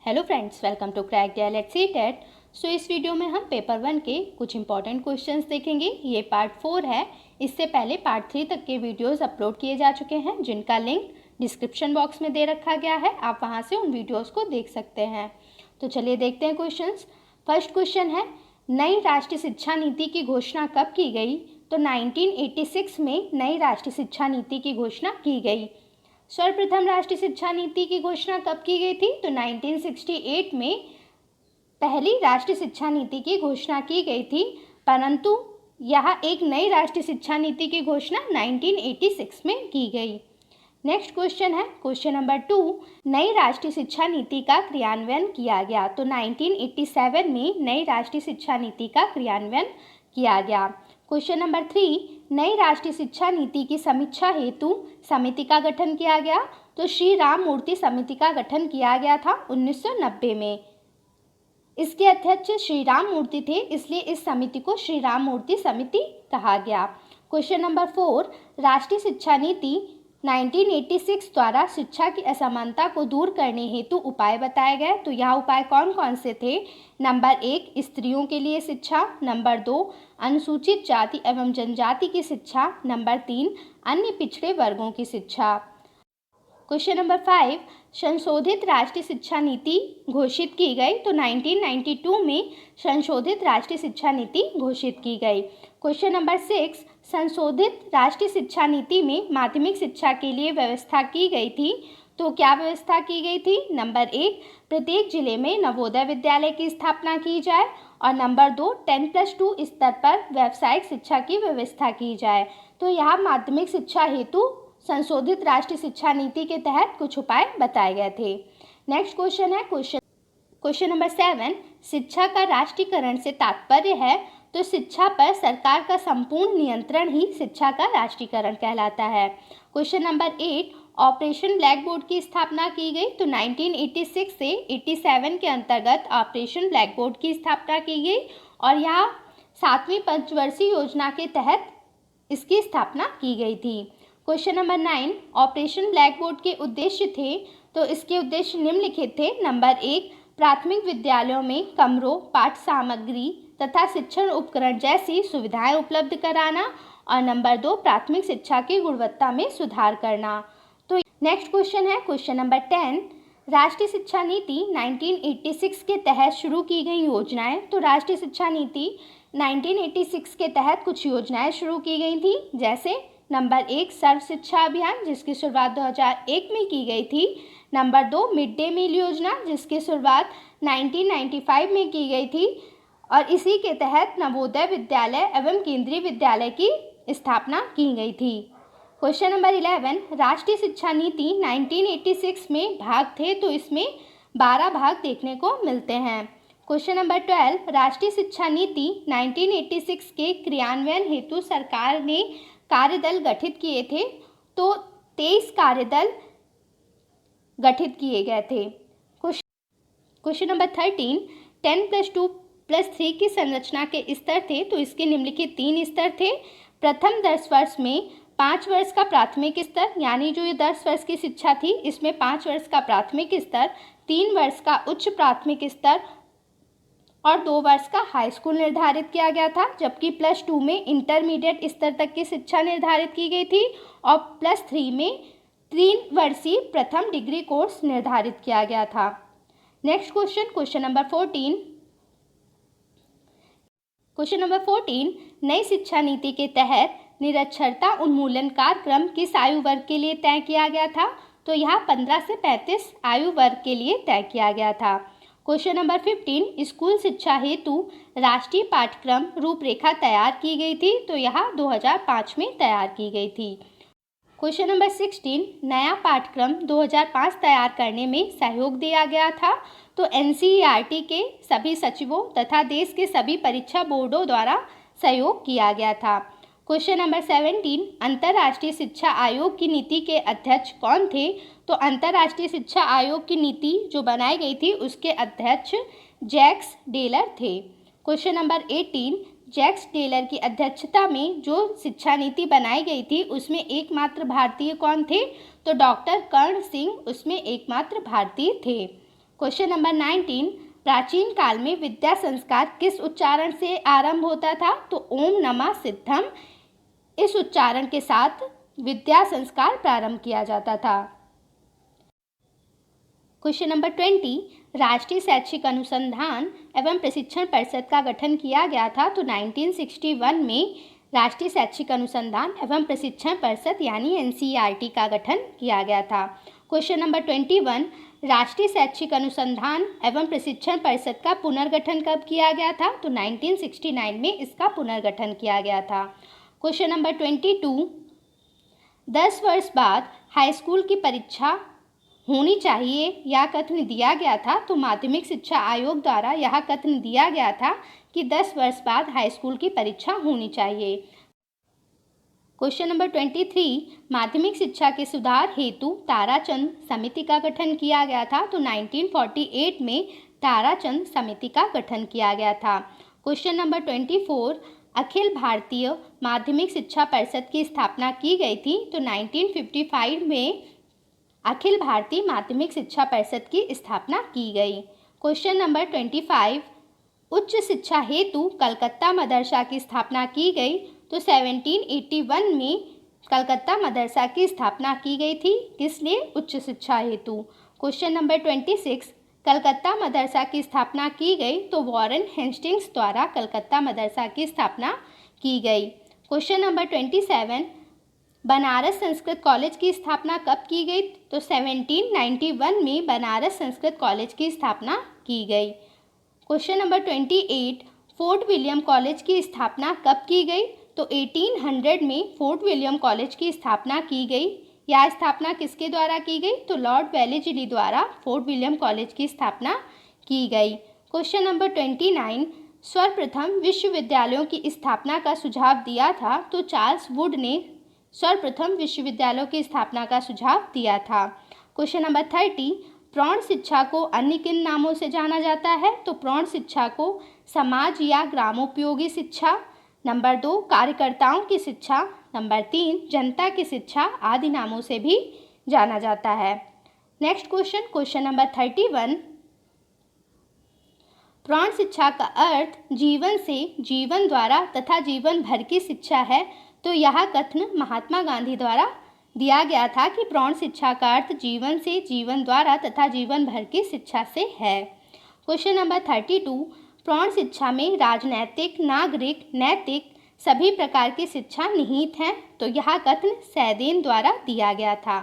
Hello friends, welcome to crack dilate CTET. So इस video में हम paper 1 के कुछ इंपॉर्टेंट क्वेश्चंस देखेंगे। ये पार्ट 4 है। इससे पहले पार्ट 3 तक के वीडियोस अपलोड किए जा चुके हैं, जिनका लिंक डिस्क्रिप्शन बॉक्स में दे रखा गया है। आप वहां से उन वीडियोस को देख सकते हैं। तो चलिए देखते हैं क्वेश्चंस। फर्स्ट क्वेश्चन है, नई राष्ट्रीय शिक्षा नीति की घोषणा कब की गई? तो 1986 में नई राष्ट्रीय शिक्षा नीति की घोषणा की गई। सर्वप्रथम राष्ट्रीय शिक्षा नीति की घोषणा कब की गई थी? तो 1968 में पहली राष्ट्रीय शिक्षा नीति की घोषणा की गई थी, परंतु यह एक नई राष्ट्रीय शिक्षा नीति की घोषणा 1986 में की गई। नेक्स्ट क्वेश्चन है क्वेश्चन नंबर 2, नई राष्ट्रीय शिक्षा नीति का क्रियान्वयन किया गया। तो 1987 में नई राष्ट्रीय शिक्षा नीति का क्रियान्वयन किया गया। क्वेश्चन नंबर 3, नई राष्ट्रीय शिक्षा नीति की समीक्षा हेतु समिति का गठन किया गया। तो श्री राम मूर्ति समिति का गठन किया गया था 1990 में। इसके अध्यक्ष श्री राम मूर्ति थे, इसलिए इस समिति को श्री राम मूर्ति समिति कहा गया। क्वेश्चन नंबर 4, राष्ट्रीय शिक्षा नीति 1986 द्वारा शिक्षा की असमानता को दूर करने हेतु उपाय बताए गए। तो यह उपाय कौन कौन से थे? नंबर 1, स्त्रियों के लिए शिक्षा। नंबर 2, अनुसूचित जाति एवं जनजाति की शिक्षा। नंबर 3, अन्य पिछड़े वर्गों की शिक्षा। क्वेश्चन नंबर 5, संशोधित राष्ट्रीय शिक्षा नीति घोषित की गई। तो 1992 में संशोधित राष्ट्रीय शिक्षा नीति घोषित की गई। क्वेश्चन नंबर 6, संशोधित राष्ट्रीय शिक्षा नीति में माध्यमिक शिक्षा के लिए व्यवस्था की गई थी। तो क्या व्यवस्था की गई थी? नंबर 1, प्रत्येक जिले में नवोदय विद्यालय की स्थापना की जाए, और नंबर 2, 10+2 स्तर पर व्यावसायिक शिक्षा की व्यवस्था की जाए। तो यहाँ माध्यमिक शिक्षा हेतु संशोधित राष्ट्रीय शिक्षा नीति के तहत कुछ उपाय बताए गए थे। नेक्स्ट क्वेश्चन है क्वेश्चन नंबर 7, शिक्षा का राष्ट्रीयकरण से तात्पर्य है। तो शिक्षा पर सरकार का संपूर्ण नियंत्रण ही शिक्षा का राष्ट्रीयकरण कहलाता है। Question number 8, operation black board की स्थापना की गई। तो 1986 से 87 के अंतर्गत ऑपरेशन ब्लैक बोर्ड की स्थापना की गई, और यह 7वीं पंचवर्षीय योजना के तहत इसकी स्थापना की गई थी। Question number 9, operation black board के उद्देश्य थे। तो इसके उद्देश्य निम्नलिखित थे। नंबर 1, प्राथमिक विद्यालयों में कमरों, पाठ्य सामग्री तथा शिक्षण उपकरण जैसी सुविधाएं उपलब्ध कराना, और नंबर 2, प्राथमिक शिक्षा की गुणवत्ता में सुधार करना। तो नेक्स्ट क्वेश्चन है क्वेश्चन नंबर 10, राष्ट्रीय शिक्षा नीति 1986 के तहत शुरू की गई योजनाएं। तो राष्ट्रीय शिक्षा नीति 1986 के तहत कुछ योजनाएं शुरू की गई थी, जैसे नंबर 1, सर्व शिक्षा अभियान, जिसकी शुरुआत 2001 में की गई थी। नंबर 2, मिड डे मील योजना, जिसकी शुरुआत 1995 में की गई थी, और इसी के तहत नवोदय विद्यालय एवं केंद्रीय विद्यालय की स्थापना की गई थी। क्वेश्चन नंबर 11, राष्ट्रीय शिक्षा नीति 1986 में भाग थे। तो इसमें 12 भाग देखने को मिलते हैं। क्वेश्चन नंबर 12, राष्ट्रीय शिक्षा नीति 1986 के क्रियान्वयन हेतु सरकार ने कार्यदल गठित किए थे। तो 23 कार्यदल गठित किए गए थे। क्वेश्चन नंबर 13, 10+2+3 की संरचना के स्तर थे। तो इसके निम्नलिखित 3 स्तर थे। प्रथम 10 वर्ष में 5 वर्ष का प्राथमिक स्तर, यानी जो ये 10 वर्ष की शिक्षा थी, इसमें 5 वर्ष का प्राथमिक स्तर, 3 वर्ष का उच्च प्राथमिक स्तर और 2 वर्ष का हाई स्कूल निर्धारित किया गया था। जबकि +2 में इंटरमीडिएट स्तर तक की शिक्षा निर्धारित की गई थी, और +3 में 3 वर्षीय प्रथम डिग्री कोर्स निर्धारित किया गया था। नेक्स्ट क्वेश्चन नंबर 14, नई शिक्षा नीति के तहत निरक्षरता उन्मूलन कार्यक्रम किस आयु वर्ग के लिए तय किया गया था? तो यह 15 से 35 आयु वर्ग के लिए तय किया गया था। क्वेश्चन नंबर 15, स्कूल शिक्षा हेतु राष्ट्रीय पाठ्यक्रम रूपरेखा तैयार की गई थी। तो यह 2005 में तैयार की गई थी। क्वेश्चन नंबर 16, नया पाठ्यक्रम 2005 तैयार करने में सहयोग दिया गया था। तो NCERT के सभी सचिवों तथा देश के सभी परीक्षा बोर्डों द्वारा सहयोग किया गया था। क्वेश्चन नंबर 17, अंतर्राष्ट्रीय शिक्षा आयोग की नीति के अध्यक्ष कौन थे? तो अंतर्राष्ट्रीय शिक्षा आयोग की नीति जो बनाई गई थी, उसके अध्यक्ष जैक्स टेलर थे। क्वेश्चन नंबर 18, जैक्स टेलर की अध्यक्षता में जो शिक्षा नीति बनाई गई थी, उसमें एकमात्र भारतीय कौन थे? तो डॉक्टर कर्ण सिंह उसमें एकमात्र भारतीय थे। क्वेश्चन नंबर 19, प्राचीन काल में विद्या संस्कार किस उच्चारण से आरंभ होता था? तो ओम नमः सिद्धम, इस उच्चारण के साथ विद्या संस्कार प्रारंभ किया जाता था। क्वेश्चन नंबर 20, राष्ट्रीय शैक्षिक अनुसंधान एवं प्रशिक्षण परिषद का गठन किया गया था? तो 1961 में राष्ट्रीय शैक्षिक अनुसंधान एवं प्रशिक्षण परिषद यानी NCERT का गठन किया गया था। क्वेश्चन नंबर 21, राष्ट्रीय शैक्षिक अनुसंधान एवं प्रशिक्षण परिषद का पुनर्गठन कब किया गया था? तो 1969 में इसका पुनर्गठन किया गया था। क्वेश्चन नंबर 22, 10 वर्ष बाद हाई स्कूल की परीक्षा होनी चाहिए या कथन दिया गया था? तो माध्यमिक शिक्षा आयोग द्वारा यह कथन दिया गया था कि 10 वर्ष बाद हाई स्कूल की परीक्षा होनी चाहिए। क्वेश्चन नंबर 23, माध्यमिक शिक्षा के सुधार हेतु ताराचंद समिति का गठन किया गया था? तो 1948 में ताराचंद समिति का गठन किया गया था। क्वेश्चन नंबर 24, अखिल भारतीय माध्यमिक शिक्षा परिषद की स्थापना की गई थी? तो 1955 में अखिल भारतीय माध्यमिक शिक्षा परिषद की स्थापना की गई। क्वेश्चन नंबर 25, उच्च शिक्षा हेतु कलकत्ता मदरसा की स्थापना की गई? तो 1781 में कलकत्ता मदरसा की स्थापना की गई थी। किस लिए? उच्च शिक्षा हेतु। क्वेश्चन नंबर 26, कलकत्ता मदरसा की स्थापना की गई? तो वॉरेन हेस्टिंग्स द्वारा कलकत्ता मदरसा की स्थापना की गई। Question number 27, Banaras Sanskrit college की स्थापना कब की गई? तो 1791 में बनारस संस्कृत कॉलेज की स्थापना की गई। Question number 28, fort William college की स्थापना कब की गई? तो 1800 में फोर्ट विलियम कॉलेज की स्थापना की गई। यह स्थापना किसके द्वारा की गई? तो लॉर्ड वेलेस्ली द्वारा फोर्ट विलियम कॉलेज की स्थापना की गई। क्वेश्चन नंबर 29, सर्वप्रथम विश्वविद्यालयों की स्थापना का सुझाव दिया था? तो चार्ल्स वुड ने सर्वप्रथम विश्वविद्यालयों की स्थापना का सुझाव दिया था। क्वेश्चन नंबर 30, प्रौढ़ शिक्षा को अन्य किन नामों से जाना जाता है? तो प्रौढ़ शिक्षा को समाज या ग्रामोपयोगी शिक्षा, नंबर 2 कार्यकर्ताओं की शिक्षा, नंबर 3 जनता की शिक्षा आदि नामों से भी जाना जाता है। नेक्स्ट क्वेश्चन, क्वेश्चन नंबर 31, प्रौढ़ शिक्षा का अर्थ जीवन से, जीवन द्वारा तथा जीवन भर की शिक्षा है। तो यह कथन महात्मा गांधी द्वारा दिया गया था कि प्रौढ़ शिक्षा का अर्थ जीवन से, जीवन द्वारा तथा जीवन भर की शिक्षा से है। क्वेश्चन नंबर 32, प्रौढ़ शिक्षा में राजनैतिक, नागरिक, नैतिक सभी प्रकार की शिक्षा निहित है। तो यह कथन सैदेन द्वारा दिया गया था।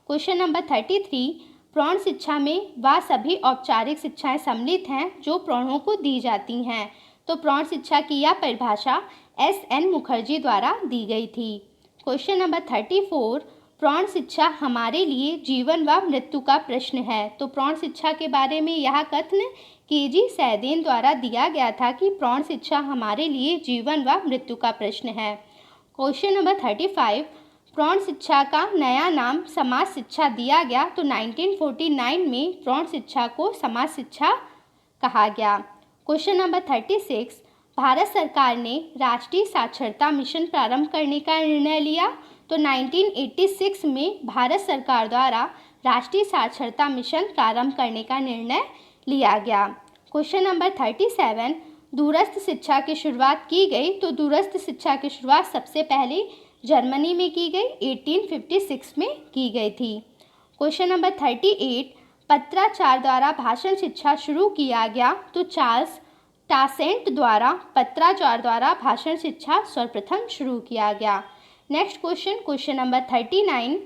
क्वेश्चन नंबर 33, प्रौढ़ शिक्षा में वह सभी औपचारिक शिक्षाएं सम्मिलित हैं जो प्रौढ़ों को दी जाती हैं। तो प्रौढ़ शिक्षा की यह परिभाषा S.N. मुखर्जी द्वारा दी गई थी। क्वेश्चन नंबर 34, प्रौढ़ शिक्षा हमारे लिए जीवन व मृत्यु का प्रश्न है। तो प्रौढ़ शिक्षा के बारे में यह कथन KG सैदेन द्वारा दिया गया था कि प्रौढ़ शिक्षा हमारे लिए जीवन व मृत्यु का प्रश्न है। क्वेश्चन नंबर 35, प्रौढ़ शिक्षा का नया नाम समाज शिक्षा दिया गया। तो 1949 में प्रौढ़ शिक्षा को समाज शिक्षा कहा गया। क्वेश्चन नंबर 36, भारत सरकार ने राष्ट्रीय साक्षरता मिशन प्रारंभ करने का निर्णय लिया। तो 1986 में भारत सरकार द्वारा राष्ट्रीय साक्षरता मिशन प्रारंभ करने का निर्णय लिया गया। क्वेश्चन नंबर 37, दूरस्थ शिक्षा की शुरुआत की गई। तो दूरस्थ शिक्षा की शुरुआत सबसे पहले जर्मनी में की गई, 1856 में की गई थी। क्वेश्चन नंबर 38, पत्राचार द्वारा भाषण शिक्षा शुरू किया गया। तो चार्ल्स टासेंट द्वारा पत्राचार द्वारा भाषण शिक्षा सर्वप्रथम शुरू किया गया। नेक्स्ट क्वेश्चन, क्वेश्चन नंबर 39,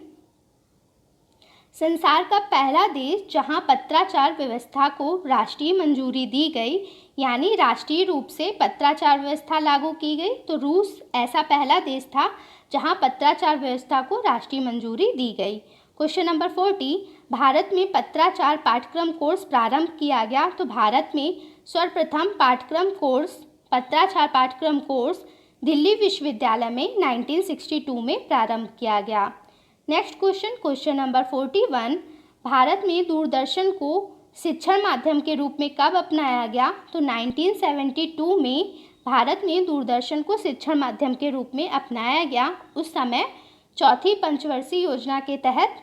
संसार का पहला देश जहां पत्राचार व्यवस्था को राष्ट्रीय मंजूरी दी गई, यानी राष्ट्रीय रूप से पत्राचार व्यवस्था लागू की गई। तो रूस ऐसा पहला देश था जहां पत्राचार व्यवस्था को राष्ट्रीय मंजूरी दी गई। क्वेश्चन नंबर 40, भारत में पत्राचार पाठ्यक्रम कोर्स प्रारंभ किया गया। तो भारत में सर्वप्रथम पाठ्यक्रम कोर्स, पत्राचार पाठ्यक्रम कोर्स दिल्ली विश्वविद्यालय में 1962 में प्रारंभ किया गया। Next question, question number 41, Bharat में दूरदर्शन को शिक्षण माध्यम के रूप में कब अपनाया गया। तो 1972 में भारत में दूरदर्शन को शिक्षण माध्यम के रूप में अपनाया गया। उस समय चौथी पंचवर्षीय योजना के तहत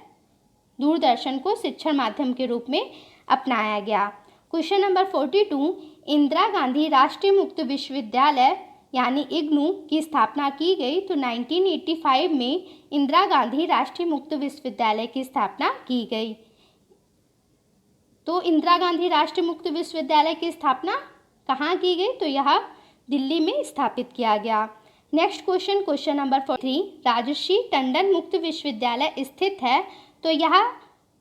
दूरदर्शन को शिक्षण माध्यम के रूप में अपनाया गया। क्वेश्चन नंबर 42, इंदिरा गांधी राष्ट्रीय मुक्त विश्वविद्यालय यानी इग्नू की स्थापना की गई। तो 1985 में इंदिरा गांधी राष्ट्रीय मुक्त विश्वविद्यालय की स्थापना की गई। तो इंदिरा गांधी राष्ट्रीय मुक्त विश्वविद्यालय की स्थापना कहाँ की गई? तो यह दिल्ली में स्थापित किया गया। नेक्स्ट क्वेश्चन, क्वेश्चन नंबर 43, राजर्षि टंडन मुक्त विश्वविद्यालय स्थित है। तो यह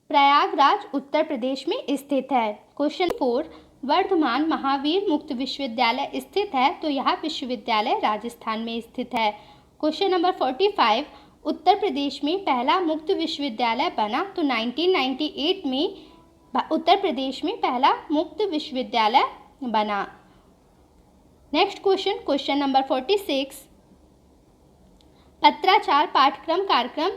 प्रयागराज उत्तर प्रदेश में स्थित है। क्वेश्चन 4, वर्धमान महावीर मुक्त विश्वविद्यालय स्थित है। तो यह विश्वविद्यालय राजस्थान में स्थित है। क्वेश्चन नंबर 45, उत्तर प्रदेश में पहला मुक्त विश्वविद्यालय बना। तो 1998 में उत्तर प्रदेश में पहला मुक्त विश्वविद्यालय बना। नेक्स्ट क्वेश्चन, क्वेश्चन नंबर 46, पत्राचार पाठ्यक्रम कार्यक्रम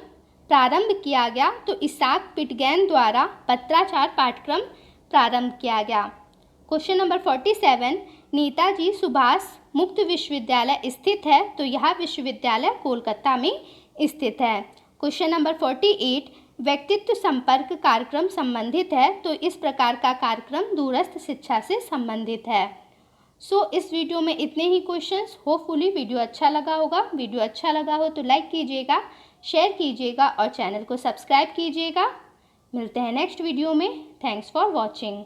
प्रारंभ किया गया। तो इसाक पिटगैन द्वारा पत्राचार पाठ्यक्रम प्रारंभ किया गया। क्वेश्चन नंबर 47, नेताजी सुभाष मुक्त विश्वविद्यालय स्थित है। तो यह विश्वविद्यालय कोलकाता में स्थित है। क्वेश्चन नंबर 48, व्यक्तित्व संपर्क कार्यक्रम संबंधित है। तो इस प्रकार का कार्यक्रम दूरस्थ शिक्षा से संबंधित है। इस वीडियो में इतने ही क्वेश्चंस। होपफुली वीडियो अच्छा लगा होगा। वीडियो अच्छा लगा हो तो लाइक कीजिएगा, शेयर कीजिएगा और चैनल को सब्सक्राइब कीजिएगा। मिलते हैं नेक्स्ट वीडियो में। Thanks for watching.